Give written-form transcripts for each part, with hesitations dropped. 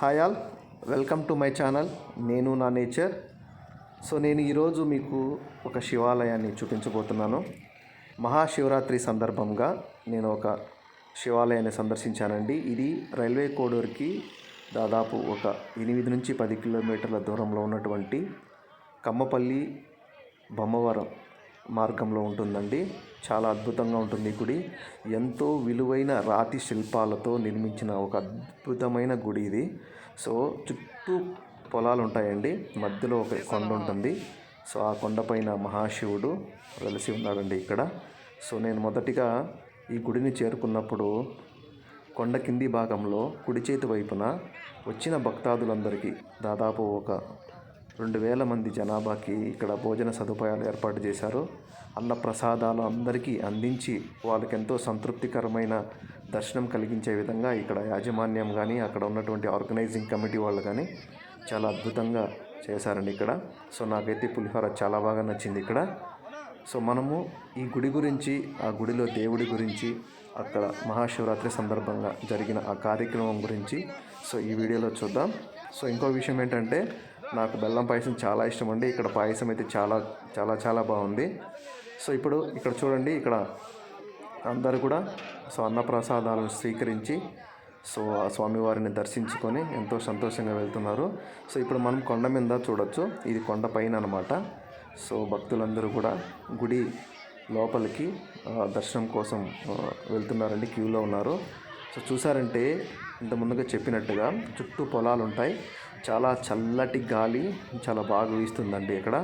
Hi all, welcome to my channel. నేను నా nature. నేను ఈరోజు మీకు ఒక శివాలయాన్ని చూపించబోతున్నాను. మహాశివరాత్రి సందర్భంగా నేను ఒక శివాలయాన్ని సందర్శించానండి. ఇది రైల్వే కోడూరుకి దాదాపు ఒక 8 నుంచి 10 కిలోమీటర్ల దూరంలో ఉన్నటువంటి కమ్మపల్లి బొమ్మవరం మార్గంలో ఉంటుందండి. చాలా అద్భుతంగా ఉంటుంది ఈ గుడి. ఎంతో విలువైన రాతి శిల్పాలతో నిర్మించిన ఒక అద్భుతమైన గుడి ఇది. చుట్టూ పొలాలు ఉంటాయండి, మధ్యలో ఒక కొండ ఉంటుంది. ఆ కొండపైన మహాశివుడు వెలిసి ఉన్నాడండి ఇక్కడ. నేను మొదటిగా ఈ గుడిని చేరుకున్నప్పుడు కొండ కింది భాగంలో కుడి చేతి వైపున వచ్చిన భక్తాదులందరికీ దాదాపు ఒక 2000 మంది జనాభాకి ఇక్కడ భోజన సదుపాయాలు ఏర్పాటు చేశారు. అన్న ప్రసాదాలు అందరికీ అందించి వాళ్ళకి ఎంతో సంతృప్తికరమైన దర్శనం కలిగించే విధంగా ఇక్కడ యాజమాన్యం కానీ అక్కడ ఉన్నటువంటి ఆర్గనైజింగ్ కమిటీ వాళ్ళు కానీ చాలా అద్భుతంగా చేశారండి ఇక్కడ. నాకైతే పులిహోర చాలా బాగా నచ్చింది ఇక్కడ. మనము ఈ గుడి గురించి, ఆ గుడిలో దేవుడి గురించి, అక్కడ మహాశివరాత్రి సందర్భంగా జరిగిన ఆ కార్యక్రమం గురించి ఈ వీడియోలో చూద్దాం. ఇంకో విషయం ఏంటంటే, నాకు బెల్లం పాయసం చాలా ఇష్టం అండి. ఇక్కడ పాయసం అయితే చాలా చాలా చాలా బాగుంది. ఇప్పుడు ఇక్కడ చూడండి, ఇక్కడ అందరూ కూడా అన్నప్రసాదాలను స్వీకరించి ఆ స్వామివారిని దర్శించుకొని ఎంతో సంతోషంగా వెళ్తున్నారు. ఇప్పుడు మనం కొండ మీద చూడొచ్చు, ఇది కొండ పైన అనమాట. భక్తులందరూ కూడా గుడి లోపలికి దర్శనం కోసం వెళ్తున్నారండి, క్యూలో ఉన్నారు. చూసారంటే ఇంత ముందుగా చెప్పినట్టుగా చుట్టూ పొలాలు ఉంటాయి. చాలా చల్లటి గాలి చాలా బాగా వీస్తుందండి ఇక్కడ.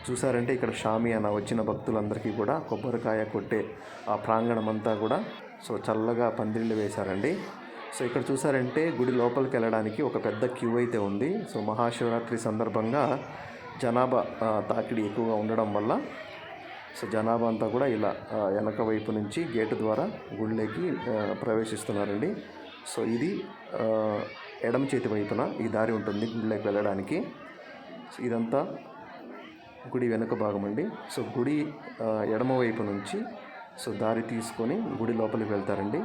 చూసారంటే ఇక్కడ షామియానా వచ్చిన భక్తులందరికీ కూడా కొబ్బరికాయ కొట్టే ఆ ప్రాంగణం అంతా కూడా చల్లగా పందిళ్ళు వేశారండి. ఇక్కడ చూసారంటే గుడి లోపలికి వెళ్ళడానికి ఒక పెద్ద క్యూ అయితే ఉంది. మహాశివరాత్రి సందర్భంగా జనాభా తాకిడి ఎక్కువగా ఉండడం వల్ల జనాభా అంతా కూడా ఇలా వెనక వైపు నుంచి గేటు ద్వారా గుడిలోకి ప్రవేశిస్తున్నారండి. ఇది ఎడమ చేతి వైపున ఈ దారి ఉంటుంది గుడిలోకి వెళ్ళడానికి. ఇదంతా గుడి వెనుక భాగం అండి. గుడి ఎడమ వైపు నుంచి దారి తీసుకొని గుడి లోపలికి వెళ్తారండి.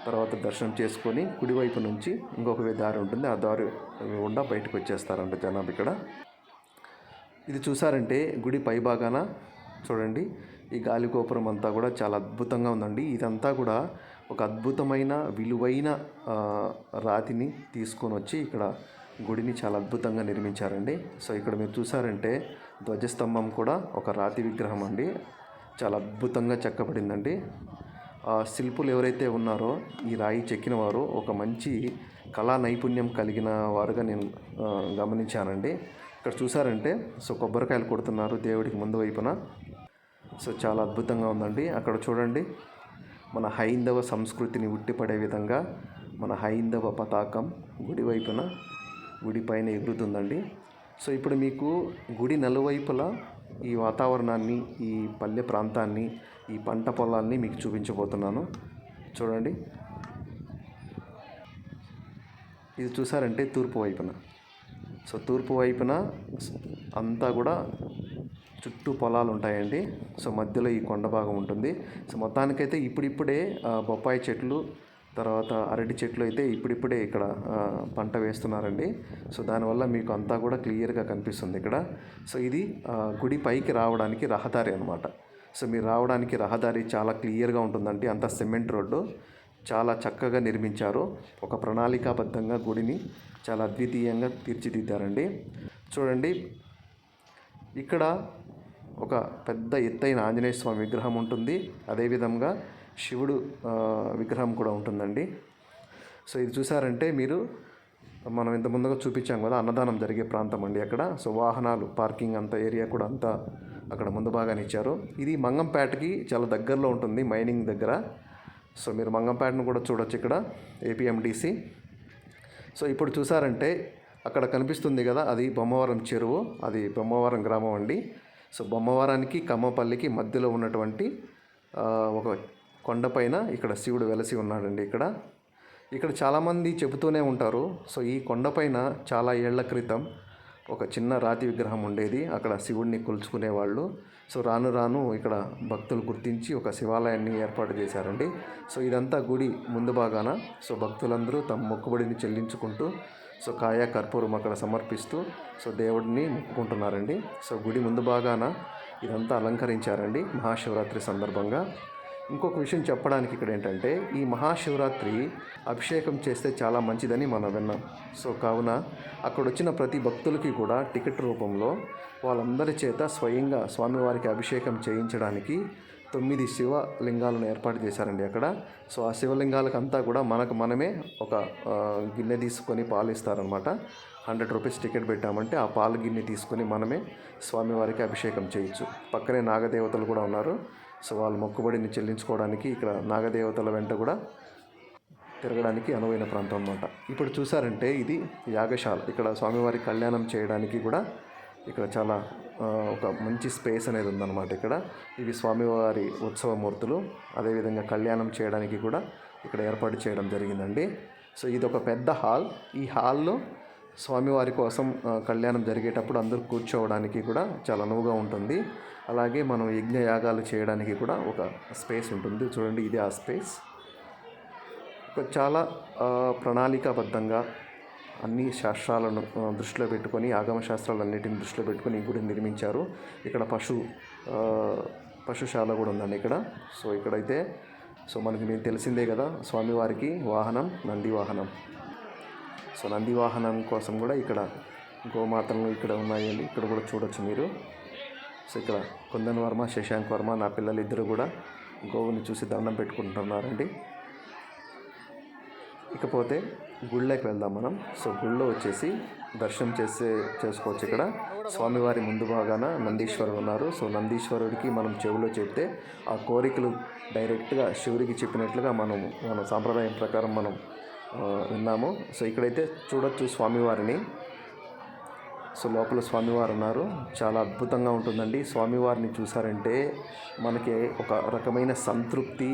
తర్వాత దర్శనం చేసుకొని కుడివైపు నుంచి ఇంకొక దారి ఉంటుంది, ఆ దారి గుండా బయటకు వచ్చేస్తారంట జనాభా ఇక్కడ. ఇది చూసారంటే గుడి పై భాగాన చూడండి, ఈ గాలి గోపురం అంతా కూడా చాలా అద్భుతంగా ఉందండి. ఇదంతా కూడా ఒక అద్భుతమైన విలువైన రాతిని తీసుకొని వచ్చి ఇక్కడ గుడిని చాలా అద్భుతంగా నిర్మించారండి. ఇక్కడ మీరు చూసారంటే ధ్వజస్తంభం కూడా ఒక రాతి విగ్రహం అండి, చాలా అద్భుతంగా చెక్కబడిందండి. శిల్పులు ఎవరైతే ఉన్నారో ఈ రాయి చెక్కిన వారు ఒక మంచి కళా నైపుణ్యం కలిగిన వారుగా నేను గమనించానండి. ఇక్కడ చూసారంటే కొబ్బరికాయలు కొడుతున్నారు దేవుడికి ముందు వైపున. చాలా అద్భుతంగా ఉందండి. అక్కడ చూడండి, మన హైందవ సంస్కృతిని ఉట్టిపడే విధంగా మన హైందవ పతాకం గుడి వైపున, గుడి పైన ఎగురుతుందండి. ఇప్పుడు మీకు గుడి నలువైపులా ఈ వాతావరణాన్ని, ఈ పల్లె ప్రాంతాన్ని, ఈ పంట పొలాల్ని మీకు చూపించబోతున్నాను. చూడండి, ఇది చూసారంటే తూర్పు వైపున. తూర్పు వైపున అంతా కూడా చుట్టూ పొలాలు ఉంటాయండి. మధ్యలో ఈ కొండ భాగం ఉంటుంది. మొత్తానికైతే ఇప్పుడిప్పుడే బొప్పాయి చెట్లు, తర్వాత అరటి చెట్లు అయితే ఇప్పుడిప్పుడే ఇక్కడ పంట వేస్తున్నారండి. దానివల్ల మీకు అంతా కూడా క్లియర్గా కనిపిస్తుంది ఇక్కడ. ఇది గుడి పైకి రావడానికి రహదారి అనమాట. మీరు రావడానికి రహదారి చాలా క్లియర్గా ఉంటుందండి. అంతా సిమెంట్ రోడ్డు, చాలా చక్కగా నిర్మించారు. ఒక ప్రణాళికాబద్ధంగా గుడిని చాలా అద్వితీయంగా తీర్చిదిద్దారండి. చూడండి, ఇక్కడ ఒక పెద్ద ఎత్తైన ఆంజనేయ స్వామి విగ్రహం ఉంటుంది. అదేవిధంగా శివుడు విగ్రహం కూడా ఉంటుందండి. ఇది చూసారంటే మీరు, మనం ఇంత ముందుగా చూపించాం కదా, అన్నదానం జరిగే ప్రాంతం అండి అక్కడ. వాహనాలు పార్కింగ్ అంత ఏరియా కూడా అంతా అక్కడ ముందు బాగానే ఇచ్చారు. ఇది మంగంపేటకి చాలా దగ్గరలో ఉంటుంది, మైనింగ్ దగ్గర. మీరు మంగంపేటను కూడా చూడొచ్చు ఇక్కడ, ఏపీఎండిసి. ఇప్పుడు చూసారంటే అక్కడ కనిపిస్తుంది కదా, అది బొమ్మవరం చెరువు, అది బొమ్మవరం గ్రామం అండి. బొమ్మవరానికి కమ్మపల్లికి మధ్యలో ఉన్నటువంటి ఒక కొండపైన ఇక్కడ శివుడు వెలసి ఉన్నాడండి ఇక్కడ చాలామంది చెబుతూనే ఉంటారు. ఈ కొండపైన చాలా ఏళ్ల క్రితం ఒక చిన్న రాతి విగ్రహం ఉండేది, అక్కడ శివుడిని కొలుచుకునేవాళ్ళు. సో రాను రాను ఇక్కడ భక్తులు గుర్తించి ఒక శివాలయాన్ని ఏర్పాటు చేశారండి. సో ఇదంతా గుడి ముందు భాగాన. సో భక్తులందరూ తమ మొక్కుబడిని చెల్లించుకుంటూ సో కాయ కర్పూరం అక్కడ సమర్పిస్తూ సో దేవుడిని మొక్కుకుంటున్నారండి. సో గుడి ముందు భాగాన ఇదంతా అలంకరించారండి మహాశివరాత్రి సందర్భంగా. ఇంకొక విషయం చెప్పడానికి ఇక్కడ ఏంటంటే, ఈ మహాశివరాత్రి అభిషేకం చేస్తే చాలా మంచిదని మనం విన్నాం. సో కావున అక్కడ వచ్చిన ప్రతి భక్తులకి కూడా టికెట్ రూపంలో వాళ్ళందరి చేత స్వయంగా స్వామివారికి అభిషేకం చేయించడానికి 9 శివలింగాలను ఏర్పాటు చేశారండి అక్కడ. సో ఆ శివలింగాలకు అంతా కూడా మనమే ఒక గిన్నె తీసుకొని పాలు ఇస్తారనమాట. 100 రూపీస్ టికెట్ పెట్టామంటే ఆ పాలు గిన్నె తీసుకొని మనమే స్వామివారికి అభిషేకం చేయొచ్చు. పక్కనే నాగదేవతలు కూడా ఉన్నారు. సో వాళ్ళ మొక్కుబడిని చెల్లించుకోవడానికి ఇక్కడ నాగదేవతల వెంట కూడా తిరగడానికి అనువైన ప్రాంతం అన్నమాట. ఇప్పుడు చూసారంటే ఇది యాగశాల. ఇక్కడ స్వామివారి కళ్యాణం చేయడానికి కూడా ఇక్కడ చాలా ఒక మంచి స్పేస్ అనేది ఉందన్నమాట. ఇవి స్వామివారి ఉత్సవమూర్తులు, అదేవిధంగా కళ్యాణం చేయడానికి కూడా ఇక్కడ ఏర్పాటు చేయడం జరిగిందండి. సో ఇది ఒక పెద్ద హాల్. ఈ హాల్లో స్వామివారి కోసం కళ్యాణం జరిగేటప్పుడు అందరూ కూర్చోవడానికి కూడా చాలా అనువుగా ఉంటుంది. అలాగే మనం యజ్ఞయాగాలు చేయడానికి కూడా ఒక స్పేస్ ఉంటుంది. చూడండి, ఇది ఆ స్పేస్. చాలా ప్రణాళికాబద్ధంగా అన్ని శాస్త్రాలను దృష్టిలో పెట్టుకొని, ఆగమ శాస్త్రాలన్నిటిని దృష్టిలో పెట్టుకొని ఈ గుడిని నిర్మించారు. ఇక్కడ పశుశాల కూడా ఉందండి ఇక్కడ. సో ఇక్కడైతే మీకు తెలిసిందే కదా, స్వామివారికి వాహనం నంది వాహనం. సో నంది వాహనం కోసం కూడా ఇక్కడ గోమాతలు ఇక్కడ ఉన్నాయండి. ఇక్కడ కూడా చూడొచ్చు మీరు. సో ఇక్కడ కుందన్ వర్మ, శశాంక్ వర్మ, నా పిల్లలు ఇద్దరు కూడా గోవుని చూసి దండం పెట్టుకుంటున్నారండి. ఇకపోతే గుళ్ళకి వెళ్దాం మనం. సో గుళ్ళో వచ్చేసి దర్శనం చేసుకోవచ్చు. ఇక్కడ స్వామివారి ముందు భాగాన నందీశ్వరుడు ఉన్నారు. సో నందీశ్వరుడికి మనం చెవిలో చెప్తే ఆ కోరికలు డైరెక్ట్గా శివుడికి చెప్పినట్లుగా మన సాంప్రదాయం ప్రకారం మనం విన్నాము. సో ఇక్కడైతే చూడొచ్చు స్వామివారిని. సో లోపల స్వామివారు ఉన్నారు. చాలా అద్భుతంగా ఉంటుందండి. స్వామివారిని చూసారంటే మనకి ఒక రకమైన సంతృప్తి,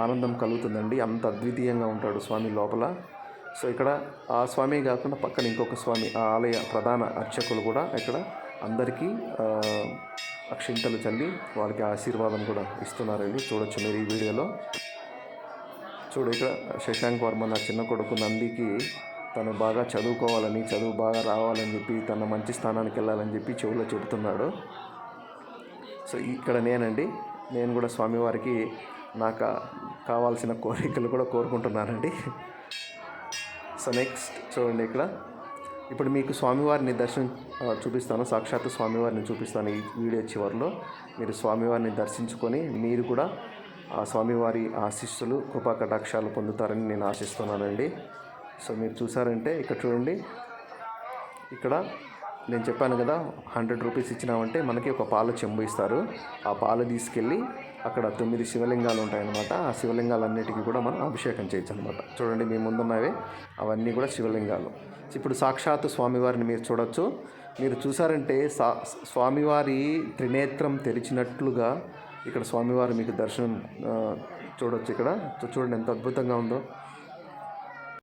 ఆనందం కలుగుతుందండి. అంత అద్వితీయంగా ఉంటాడు స్వామి లోపల. సో ఇక్కడ ఆ స్వామి కాకుండా పక్కన ఇంకొక స్వామి, ఆ ఆలయ ప్రధాన అర్చకులు కూడా ఇక్కడ అందరికీ అక్షింతలు చల్లి వాళ్ళకి ఆశీర్వాదం కూడా ఇస్తున్నారండి. చూడొచ్చు మీరు ఈ వీడియోలో. ఇక్కడ శశాంక్ వర్మ, నా చిన్న కొడుకు నందికి తను బాగా చదువుకోవాలని, చదువు బాగా రావాలని చెప్పి, తన మంచి స్థానానికి వెళ్ళాలని చెప్పి చెవులో చెబుతున్నాడు. సో ఇక్కడ నేను కూడా స్వామివారికి నాకు కావాల్సిన కోరికలు కూడా కోరుకుంటున్నానండి. సో నెక్స్ట్ చూడండి, ఇప్పుడు మీకు స్వామివారిని దర్శనం చూపిస్తాను, సాక్షాత్తు స్వామివారిని చూపిస్తాను. ఈ వీడియో చివరిలో మీరు స్వామివారిని దర్శించుకొని మీరు కూడా ఆ స్వామివారి ఆశీస్సులు, కృపా కటాక్షాలు పొందుతారని నేను ఆశిస్తున్నానండి. సో మీరు చూసారంటే ఇక్కడ చూడండి, ఇక్కడ నేను చెప్పాను కదా 100 రూపీస్ ఇచ్చినామంటే మనకి ఒక పాల చెంబు ఇస్తారు. ఆ పాలు తీసుకెళ్ళి అక్కడ 9 శివలింగాలు ఉంటాయన్నమాట. ఆ శివలింగాలన్నిటికీ కూడా మనం అభిషేకం చేయొచ్చు అనమాట. చూడండి మీ ముందున్నవే అవన్నీ కూడా శివలింగాలు. ఇప్పుడు సాక్షాత్తు స్వామివారిని మీరు చూడొచ్చు. మీరు చూసారంటే స్వామివారి త్రినేత్రం తెరిచినట్లుగా ఇక్కడ స్వామివారు మీకు దర్శనం చూడొచ్చు. ఇక్కడ చూడండి ఎంత అద్భుతంగా ఉందో.